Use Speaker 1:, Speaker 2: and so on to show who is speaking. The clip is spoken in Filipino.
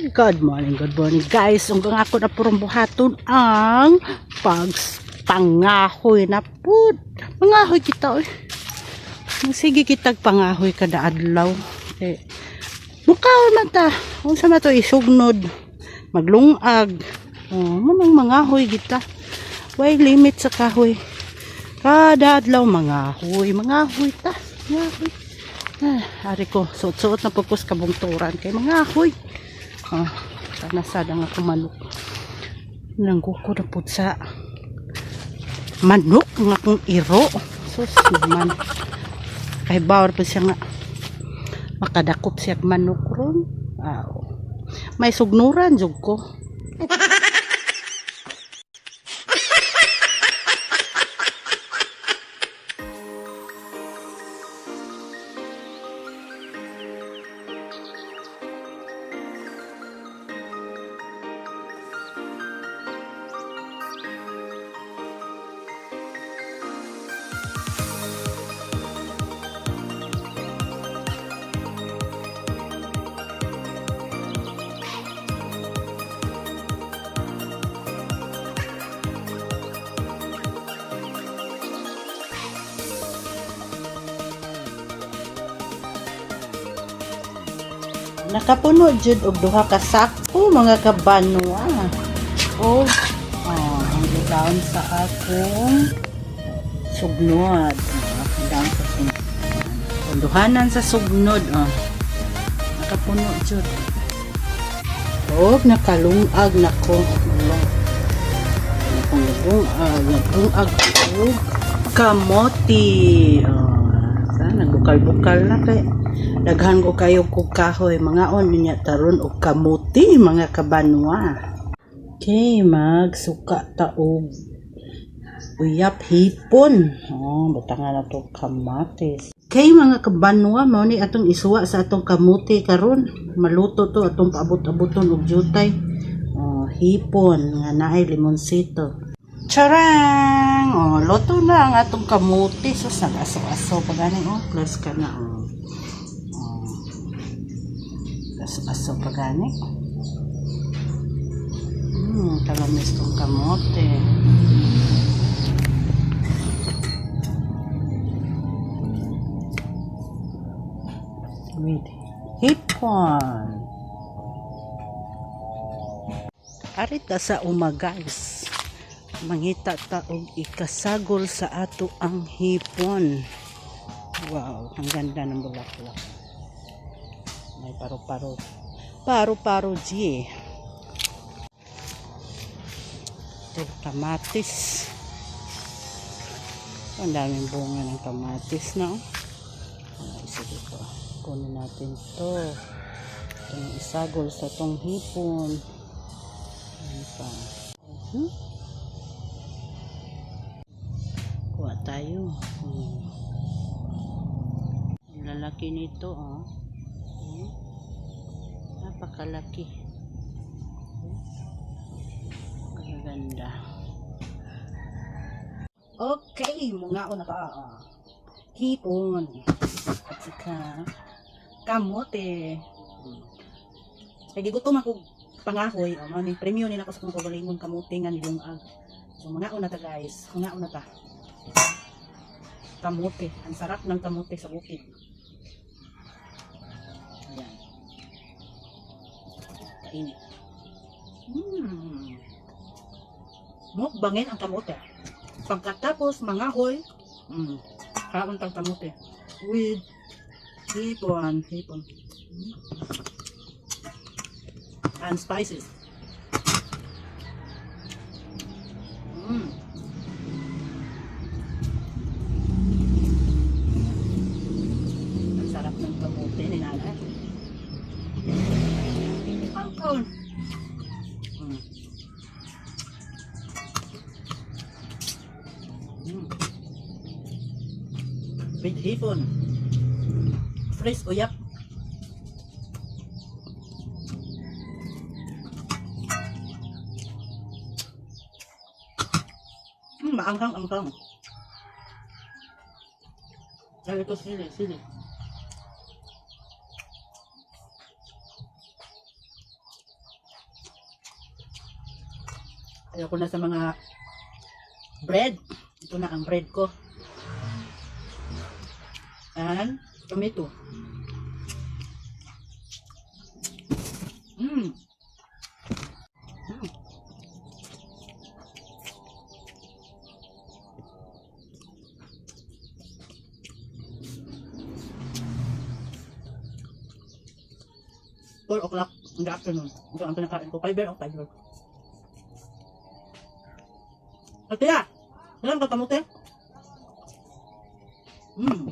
Speaker 1: Good morning guys. Unggang ako na purong buhaton ang pangahoy na pud. Mangahoy kita oy. Sige kitag pangahoy kada adlaw. Mukaw man ta. Unsa man to isugnod. Maglungag. Manang mangahoy kita. Way limit sa kahoy. Kada adlaw mangahoy ta. Mangahoy. Ari ko, suot-suot na pupus kabungturan kay mangahoy. Sana sada nga kumanok. Nangguko na po sa manok nga kong iro. Sus naman. Kay bawar po siya nga makadakop siya manok ron. May sugnuran jud ko. Nakapuno jud og duha ka sako mga kabanwa. Ang down sa akong sugnod. Down sa sugnod. Duhanan sa sugnod. Nakapuno jud. Nakalungag nako. Naglungag og kamote. Nagbukal-bukal na kay daghan ko kayo kog kahoy mangaon niya taron og kamuti mga kabanwa. Okay, magsuka ta og uyap hipon. Butangan na to kamatis. Okay mga kabanwa, mao ni atong isuwa sa atong kamuti karon. Maluto to atong paabot-aboton og jutay. Hipon nga naay limonsito. Charang! Luto na ang atong kamuti. Sus, nag-aso-aso pa gani. Plus ka na. Aso pa gani. Talamis tong kamote. With hipon. Arita sa guys. Mangita ta og ikasagol sa ato ang hipon. Wow, ang ganda ng bulaklak. May paro-paro. Paro-paro ji. Ito, kamatis. Ang daming bunga ng kamatis na. Sige po. Kunin natin ito. Ito yung isagol sa tong hipon. Ano pa? Kuha tayo. Ang lalaki nito, napakalaki. Maganda. Okay, mga una pa. Hipon. At saka kamote. Kaya gutom ako pangahoy. May premyo nila ako sa kung pagalingon kamote nga nilungag. So mga una ta guys. Mga una ta. Kamote. Ang sarap ng kamote sa bukid. Ayan. Kainit. Mukbangin ang kamote. Pagkatapos mangahoy, kaon tang kamote with hipon. And spices. Ang sarap ng kamote ni nanay. Ang with hipon. Fresh uyap. Maanghang-anghang. Lagi ito sili. Ayoko na sa mga bread. Ito na ang bread ko. And tomato. Mm. Mm. Four o'clock in the afternoon. Ito ang pinakain ko. Fiber o fiber. At kaya, alam ka kamote? Mm.